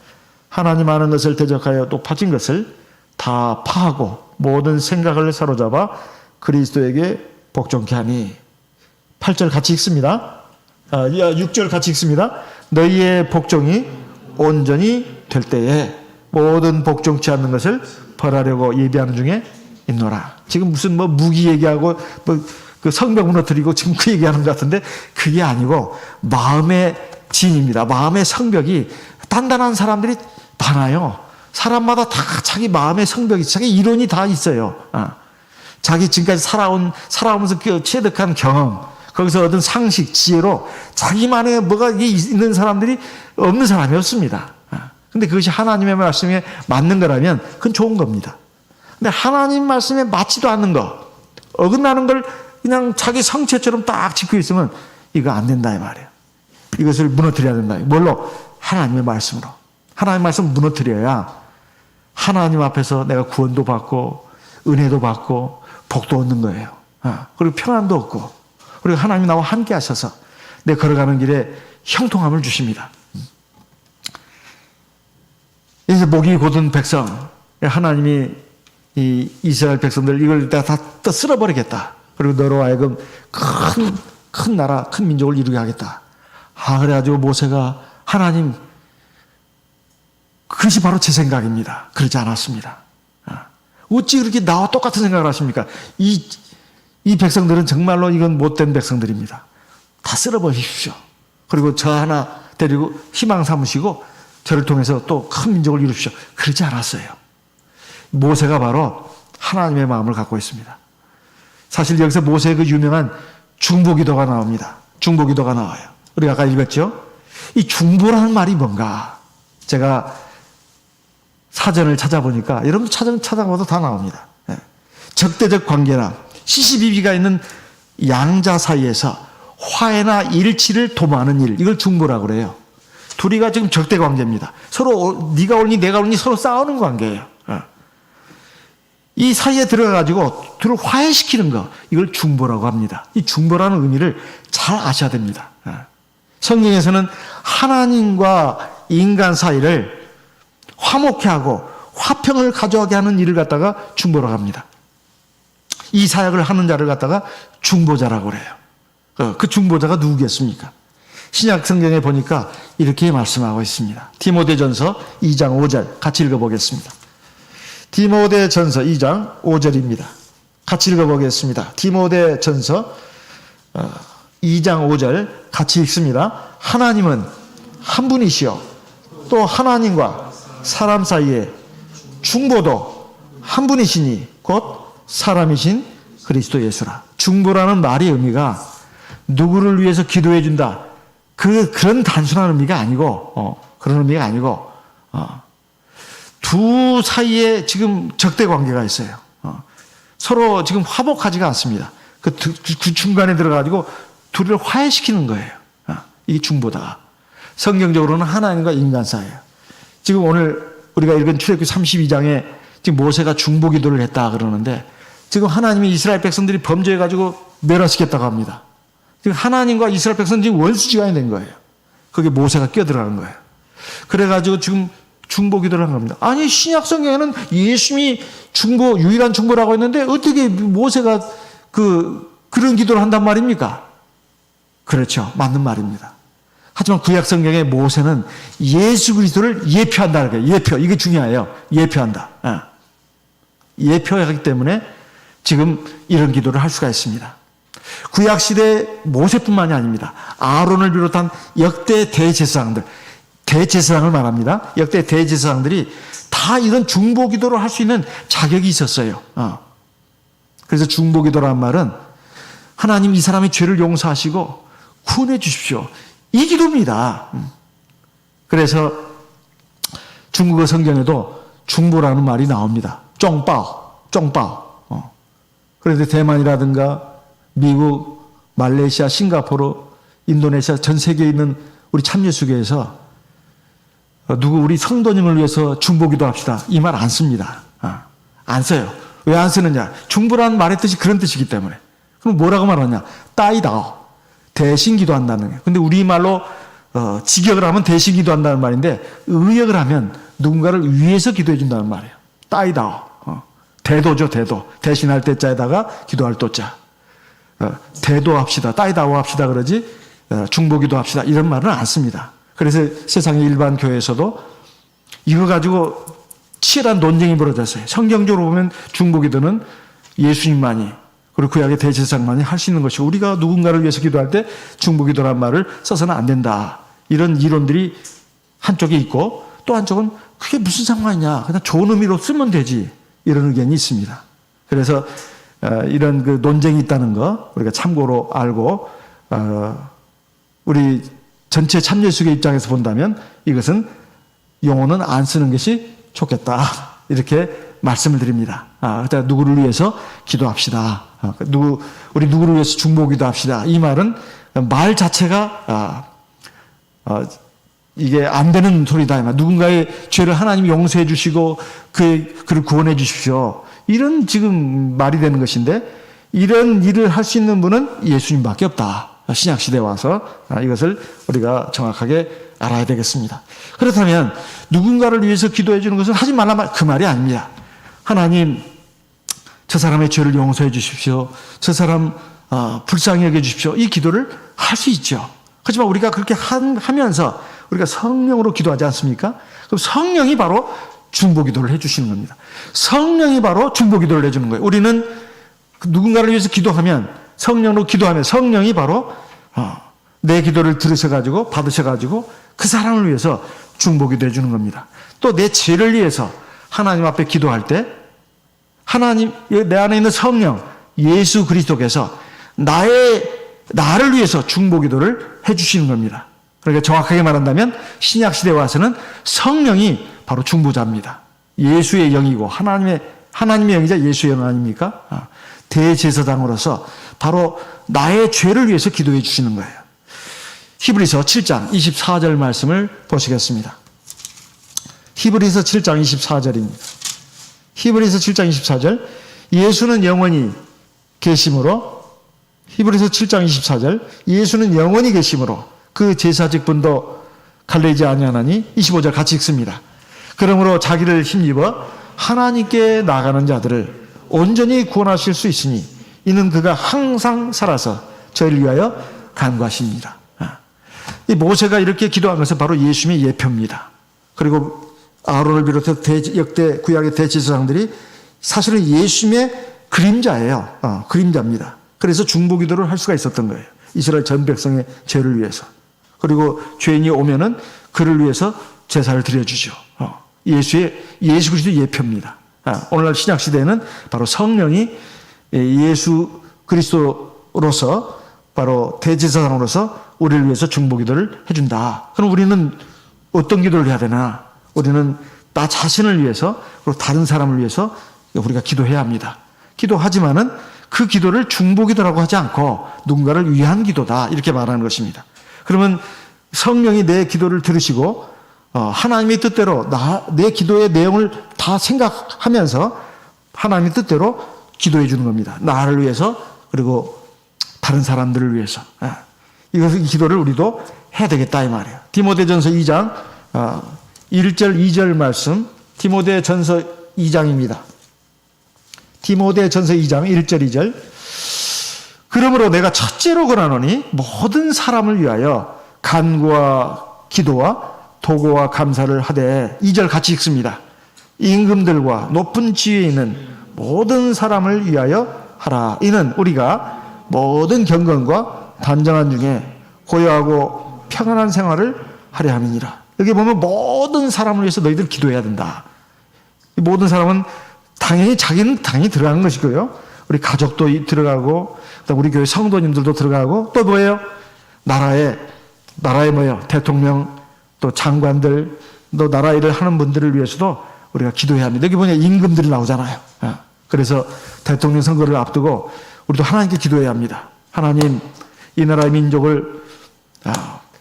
하나님 아는 것을 대적하여 높아진 것을 다 파하고 모든 생각을 사로잡아 그리스도에게 복종케 하니. 8절 같이 읽습니다. 6절 같이 읽습니다. 너희의 복종이 온전히 될 때에 모든 복종치 않는 것을 벌하려고 예비하는 중에 있노라. 지금 무슨 뭐 무기 얘기하고 뭐 그 성벽 무너뜨리고 지금 그 얘기하는 것 같은데 그게 아니고 마음의 진입니다. 마음의 성벽이 단단한 사람들이 많아요. 사람마다 다 자기 마음의 성벽이, 자기 이론이 다 있어요. 자기 지금까지 살아오면서 체득한 경험, 거기서 얻은 상식, 지혜로 자기만의 뭐가 있는 사람들이 없는 사람이 없습니다. 근데 그것이 하나님의 말씀에 맞는 거라면 그건 좋은 겁니다. 근데 하나님 말씀에 맞지도 않는 거, 어긋나는 걸 그냥 자기 성체처럼 딱 지키고 있으면 이거 안 된다 이 말이에요. 이것을 무너뜨려야 된다. 뭘로? 하나님의 말씀으로. 하나님의 말씀 무너뜨려야 하나님 앞에서 내가 구원도 받고 은혜도 받고 복도 얻는 거예요. 그리고 평안도 얻고, 그리고 하나님이 나와 함께 하셔서 내 걸어가는 길에 형통함을 주십니다. 이제 목이 곧은 백성, 하나님이 이 이스라엘 백성들 이걸 다 쓸어버리겠다. 그리고 너로 하여금 큰 나라, 큰 민족을 이루게 하겠다. 그래가지고 모세가 하나님, 그것이 바로 제 생각입니다. 그러지 않았습니다. 어찌 그렇게 나와 똑같은 생각을 하십니까? 이 백성들은 정말로 이건 못된 백성들입니다. 다 쓸어버리십시오. 그리고 저 하나 데리고 희망 삼으시고 저를 통해서 또 큰 민족을 이루십시오. 그러지 않았어요. 모세가 바로 하나님의 마음을 갖고 있습니다. 사실 여기서 모세의 그 유명한 중보기도가 나옵니다. 중보기도가 나와요. 우리가 아까 읽었죠? 이 중보라는 말이 뭔가? 제가 사전을 찾아보니까, 여러분도 찾아봐도 다 나옵니다. 적대적 관계나 시시비비가 있는 양자 사이에서 화해나 일치를 도모하는 일, 이걸 중보라고 그래요. 둘이가 지금 적대 관계입니다. 서로 네가 옳니 내가 옳니 서로 싸우는 관계예요. 이 사이에 들어가가지고 둘을 화해시키는 거, 이걸 중보라고 합니다. 이 중보라는 의미를 잘 아셔야 됩니다. 성경에서는 하나님과 인간 사이를 화목케 하고 화평을 가져가게 하는 일을 갖다가 중보라고 합니다. 이 사역을 하는 자를 갖다가 중보자라고 그래요. 그 중보자가 누구겠습니까? 신약 성경에 보니까 이렇게 말씀하고 있습니다. 디모데전서 2장 5절 같이 읽어보겠습니다. 디모데전서 2장 5절입니다. 같이 읽어보겠습니다. 디모데전서 2장 5절 같이 읽습니다. 하나님은 한 분이시요 또 하나님과 사람 사이에 중보도 한 분이시니 곧 사람이신 그리스도 예수라. 중보라는 말의 의미가 누구를 위해서 기도해 준다, 그런 단순한 의미가 아니고, 그런 의미가 아니고, 두 사이에 지금 적대 관계가 있어요. 서로 지금 화목하지가 않습니다. 그 중간에 들어가지고 둘을 화해시키는 거예요. 이게 중보다. 성경적으로는 하나님과 인간 사이예요. 지금 오늘 우리가 읽은 출애굽기 32장에 지금 모세가 중보 기도를 했다 그러는데, 지금 하나님이 이스라엘 백성들이 범죄해가지고 멸하시겠다고 합니다. 지금 하나님과 이스라엘 백성은 지금 원수지간이 된 거예요. 거기에 모세가 끼어들어가는 거예요. 그래가지고 지금 중보 기도를 한 겁니다. 아니, 신약 성경에는 예수님이 중보, 유일한 중보라고 했는데 어떻게 모세가 그런 기도를 한단 말입니까? 그렇죠. 맞는 말입니다. 하지만 구약 성경에 모세는 예수 그리스도를 예표한다는 거예요. 예표. 이게 중요해요. 예표한다. 예표하기 때문에 지금 이런 기도를 할 수가 있습니다. 구약 시대 모세뿐만이 아닙니다. 아론을 비롯한 역대 대제사장들, 대제사장을 말합니다. 역대 대제사장들이 다 이런 중보 기도를 할 수 있는 자격이 있었어요. 그래서 중보 기도라는 말은 하나님 이 사람의 죄를 용서하시고 구원해 주십시오, 이 기도입니다. 그래서 중국어 성경에도 중보라는 말이 나옵니다. 쫑빠오. 그런데 대만이라든가 미국, 말레이시아, 싱가포르, 인도네시아 전 세계에 있는 우리 참예수교에서 우리 성도님을 위해서 중보기도 합시다, 이 말 안 씁니다. 안 써요. 왜 안 쓰느냐? 중보라는 말의 뜻이 그런 뜻이기 때문에. 그럼 뭐라고 말하냐? 따이다오. 대신 기도한다는 거예요. 근데 우리말로 직역을 하면 대신 기도한다는 말인데, 의역을 하면 누군가를 위해서 기도해 준다는 말이에요. 따이다오. 대도죠, 대도. 대신할 때자에다가 기도할 또자. 대도합시다, 따이다오 합시다 그러지, 중보기도 합시다 이런 말은 안 씁니다. 그래서 세상의 일반 교회에서도 이거 가지고 치열한 논쟁이 벌어졌어요. 성경적으로 보면 중보기도는 예수님만이, 그리고 구약의 대제사장만이 할 수 있는 것이고, 우리가 누군가를 위해서 기도할 때 중보기도란 말을 써서는 안 된다, 이런 이론들이 한쪽에 있고, 또 한쪽은 그게 무슨 상관이냐, 그냥 좋은 의미로 쓰면 되지, 이런 의견이 있습니다. 그래서 이런 그 논쟁이 있다는 거 우리가 참고로 알고, 우리 전체 참여수교 입장에서 본다면 이것은 용어는 안 쓰는 것이 좋겠다, 이렇게 말씀을 드립니다. 그러니까 누구를 위해서 기도합시다, 우리 누구를 위해서 중보 기도합시다, 이 말은 말 자체가 이게 안 되는 소리다. 누군가의 죄를 하나님이 용서해 주시고 그를 구원해 주십시오. 이런 지금 말이 되는 것인데, 이런 일을 할 수 있는 분은 예수님밖에 없다. 신약시대에 와서 이것을 우리가 정확하게 알아야 되겠습니다. 그렇다면 누군가를 위해서 기도해 주는 것은 하지 말라 그 말이 아닙니다. 하나님, 저 사람의 죄를 용서해 주십시오. 저 사람 불쌍히 여겨 주십시오. 이 기도를 할 수 있죠. 하지만 우리가 그렇게 하면서 우리가 성령으로 기도하지 않습니까? 그럼 성령이 바로 중보기도를 해주시는 겁니다. 성령이 바로 중보기도를 해주는 거예요. 우리는 누군가를 위해서 기도하면, 성령으로 기도하면 성령이 바로 내 기도를 들으셔가지고 받으셔가지고 그 사람을 위해서 중보기도 해주는 겁니다. 또 내 죄를 위해서 하나님 앞에 기도할 때 하나님, 내 안에 있는 성령 예수 그리스도께서 나를 위해서 중보기도를 해주시는 겁니다. 그러니까 정확하게 말한다면 신약시대에 와서는 성령이 바로 중보자입니다. 예수의 영이고 하나님의 영이자 예수의 영 아닙니까? 대제사장으로서 바로 나의 죄를 위해서 기도해 주시는 거예요. 히브리서 7장 24절 말씀을 보시겠습니다. 히브리서 7장 24절입니다. 히브리서 7장 24절, 예수는 영원히 계심으로, 히브리서 7장 24절, 예수는 영원히 계심으로 그 제사 직분도 갈리지 아니하나니, 25절 같이 읽습니다. 그러므로 자기를 힘입어 하나님께 나가는 자들을 온전히 구원하실 수 있으니 이는 그가 항상 살아서 저희를 위하여 간구하십니다. 이 모세가 이렇게 기도한 것은 바로 예수님의 예표입니다. 그리고 아론을 비롯해서 역대 구약의 대제사장들이 사실은 예수님의 그림자예요. 그림자입니다. 그래서 중보기도를 할 수가 있었던 거예요. 이스라엘 전 백성의 죄를 위해서. 그리고 죄인이 오면은 그를 위해서 제사를 드려주죠. 예수 그리스도 예표입니다. 오늘날 신약 시대에는 바로 성령이 예수 그리스도로서 바로 대제사장으로서 우리를 위해서 중보기도를 해준다. 그럼 우리는 어떤 기도를 해야 되나? 우리는 나 자신을 위해서 그리고 다른 사람을 위해서 우리가 기도해야 합니다. 기도하지만은 그 기도를 중보기도라고 하지 않고 누군가를 위한 기도다 이렇게 말하는 것입니다. 그러면 성령이 내 기도를 들으시고 하나님의 뜻대로 내 기도의 내용을 다 생각하면서 하나님의 뜻대로 기도해 주는 겁니다. 나를 위해서 그리고 다른 사람들을 위해서. 이 기도를 우리도 해야 되겠다 이 말이에요. 디모데전서 2장 1절 2절 말씀, 디모데전서 2장입니다. 디모데전서 2장 1절 2절, 그러므로 내가 첫째로 권하노니 모든 사람을 위하여 간구와 기도와 도고와 감사를 하되, 2절 같이 읽습니다. 임금들과 높은 지위에 있는 모든 사람을 위하여 하라. 이는 우리가 모든 경건과 단정한 중에 고요하고 평안한 생활을 하려 함이니라. 여기 보면 모든 사람을 위해서 너희들 기도해야 된다. 이 모든 사람은 자기는 당연히 들어가는 것이고요. 우리 가족도 들어가고, 우리 교회 성도님들도 들어가고, 또 뭐예요? 나라에 뭐예요? 대통령, 또 장관들, 또 나라 일을 하는 분들을 위해서도 우리가 기도해야 합니다. 여기 보면 임금들이 나오잖아요. 그래서 대통령 선거를 앞두고 우리도 하나님께 기도해야 합니다. 하나님, 이 나라의 민족을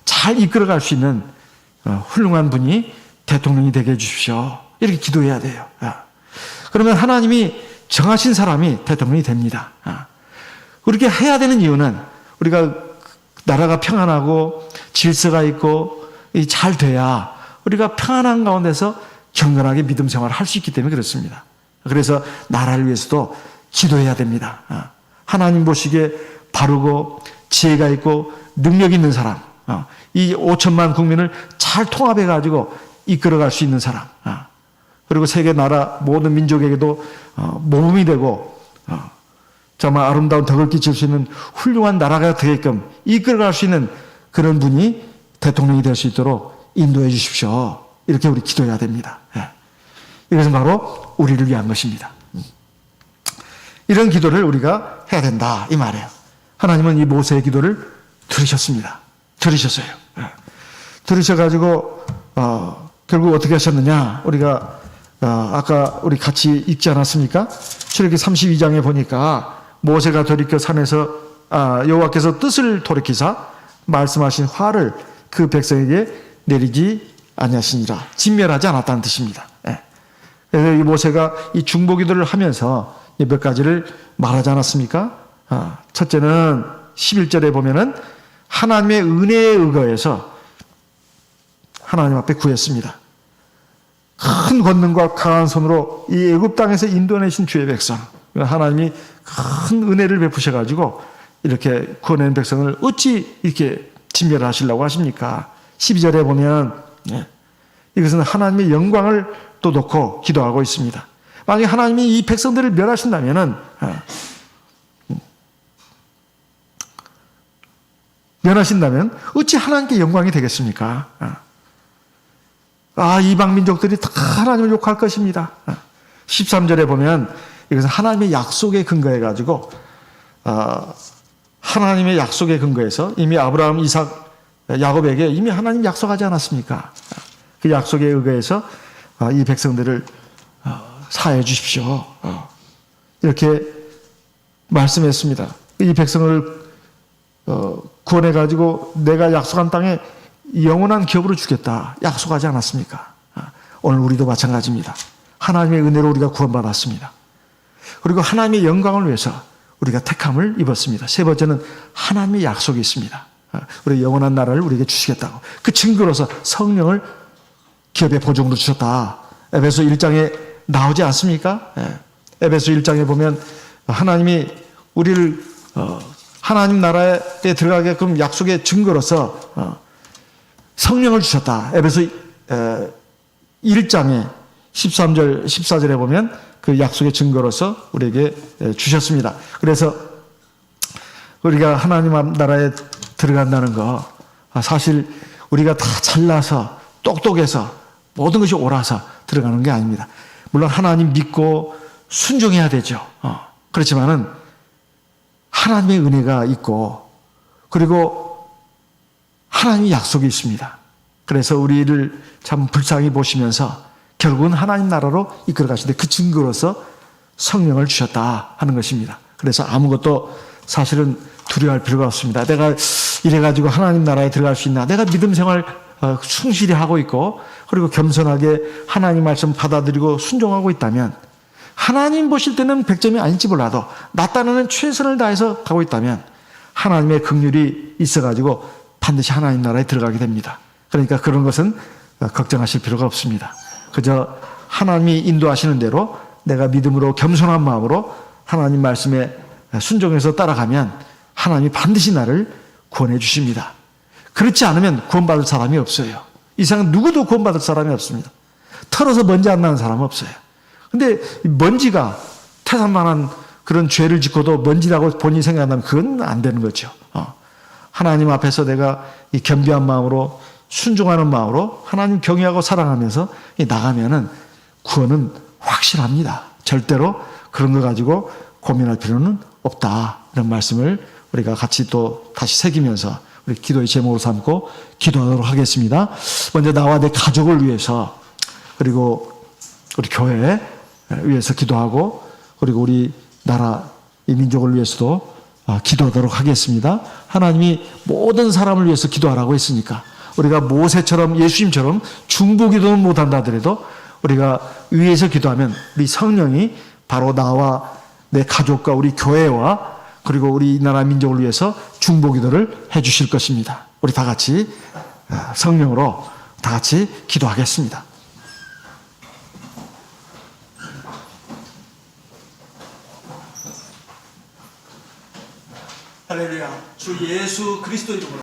잘 이끌어갈 수 있는 훌륭한 분이 대통령이 되게 해주십시오. 이렇게 기도해야 돼요. 그러면 하나님이 정하신 사람이 대통령이 됩니다. 그렇게 해야 되는 이유는 우리가 나라가 평안하고 질서가 있고 잘 돼야 우리가 평안한 가운데서 경건하게 믿음 생활을 할 수 있기 때문에 그렇습니다. 그래서 나라를 위해서도 기도해야 됩니다. 하나님 보시기에 바르고 지혜가 있고 능력 있는 사람, 이 5천만 국민을 잘 통합해가지고 이끌어갈 수 있는 사람, 그리고 세계 나라 모든 민족에게도 모범이 되고 정말 아름다운 덕을 끼칠 수 있는 훌륭한 나라가 되게끔 이끌어갈 수 있는 그런 분이 대통령이 될 수 있도록 인도해 주십시오. 이렇게 우리 기도해야 됩니다. 이것은 바로 우리를 위한 것입니다. 이런 기도를 우리가 해야 된다 이 말이에요. 하나님은 이 모세의 기도를 들으셨습니다. 들으셨어요. 들으셔가지고 결국 어떻게 하셨느냐? 우리가 아까 우리 같이 읽지 않았습니까? 출애굽기 32장에 보니까 모세가 돌이켜 산에서 여호와께서 뜻을 돌이키사 말씀하신 화를 그 백성에게 내리지 아니하시니라. 진멸하지 않았다는 뜻입니다. 예. 그래서 이 모세가 이 중보기도를 하면서 몇 가지를 말하지 않았습니까? 첫째는 11절에 보면은 하나님의 은혜에 의거해서 하나님 앞에 구했습니다. 큰 권능과 강한 손으로 이 애굽 땅에서 인도내신 주의 백성, 하나님이 큰 은혜를 베푸셔가지고 이렇게 구원한 백성을 어찌 이렇게 진멸하시려고 하십니까? 12절에 보면 이것은 하나님의 영광을 또 놓고 기도하고 있습니다. 만약에 하나님이 이 백성들을 멸하신다면은 어찌 하나님께 영광이 되겠습니까? 이방 민족들이 다 하나님을 욕할 것입니다. 13절에 보면 이것은 하나님의 약속에 근거해 가지고 하나님의 약속에 근거해서 이미 아브라함, 이삭, 야곱에게 이미 하나님 약속하지 않았습니까? 그 약속에 의거해서 이 백성들을 사해 주십시오. 이렇게 말씀했습니다. 이 백성을 구원해 가지고 내가 약속한 땅에 영원한 기업으로 주겠다 약속하지 않았습니까? 오늘 우리도 마찬가지입니다. 하나님의 은혜로 우리가 구원받았습니다. 그리고 하나님의 영광을 위해서 우리가 택함을 입었습니다. 세 번째는 하나님의 약속이 있습니다. 우리 영원한 나라를 우리에게 주시겠다고. 그 증거로서 성령을 기업의 보증으로 주셨다. 에베소 1장에 나오지 않습니까? 에베소 1장에 보면 하나님이 우리를 하나님 나라에 들어가게끔 약속의 증거로서 성령을 주셨다. 에베소 1장에 13절, 14절에 보면 그 약속의 증거로서 우리에게 주셨습니다. 그래서 우리가 하나님 나라에 들어간다는 거, 사실 우리가 다 잘나서 똑똑해서 모든 것이 옳아서 들어가는 게 아닙니다. 물론 하나님 믿고 순종해야 되죠. 그렇지만은 하나님의 은혜가 있고 그리고 하나님의 약속이 있습니다. 그래서 우리를 참 불쌍히 보시면서 결국은 하나님 나라로 이끌어 가시는데 그 증거로서 성령을 주셨다 하는 것입니다. 그래서 아무것도 사실은 두려워할 필요가 없습니다. 내가 이래가지고 하나님 나라에 들어갈 수 있나? 내가 믿음 생활 충실히 하고 있고 그리고 겸손하게 하나님 말씀 받아들이고 순종하고 있다면 하나님 보실 때는 100점이 아닐지 몰라도 나 딴에는 최선을 다해서 가고 있다면 하나님의 긍휼이 있어가지고 반드시 하나님 나라에 들어가게 됩니다. 그러니까 그런 것은 걱정하실 필요가 없습니다. 그저 하나님이 인도하시는 대로 내가 믿음으로 겸손한 마음으로 하나님 말씀에 순종해서 따라가면 하나님이 반드시 나를 구원해 주십니다. 그렇지 않으면 구원받을 사람이 없어요. 이 세상 누구도 구원받을 사람이 없습니다. 털어서 먼지 안 나는 사람은 없어요. 근데 먼지가 태산만한 그런 죄를 짓고도 먼지라고 본인이 생각한다면 그건 안 되는 거죠. 하나님 앞에서 내가 이 겸비한 마음으로 순종하는 마음으로 하나님 경외하고 사랑하면서 나가면은 구원은 확실합니다. 절대로 그런 거 가지고 고민할 필요는 없다. 이런 말씀을 우리가 같이 또 다시 새기면서 우리 기도의 제목으로 삼고 기도하도록 하겠습니다. 먼저 나와 내 가족을 위해서 그리고 우리 교회 위해서 기도하고 그리고 우리 나라 이 민족을 위해서도 기도하도록 하겠습니다. 하나님이 모든 사람을 위해서 기도하라고 했으니까 우리가 모세처럼 예수님처럼 중보기도는 못한다 하더라도 우리가 위에서 기도하면 우리 성령이 바로 나와 내 가족과 우리 교회와 그리고 우리 나라 민족을 위해서 중보기도를 해 주실 것입니다. 우리 다 같이 성령으로 다 같이 기도하겠습니다. 할렐루야. 주 예수 그리스도 이름으로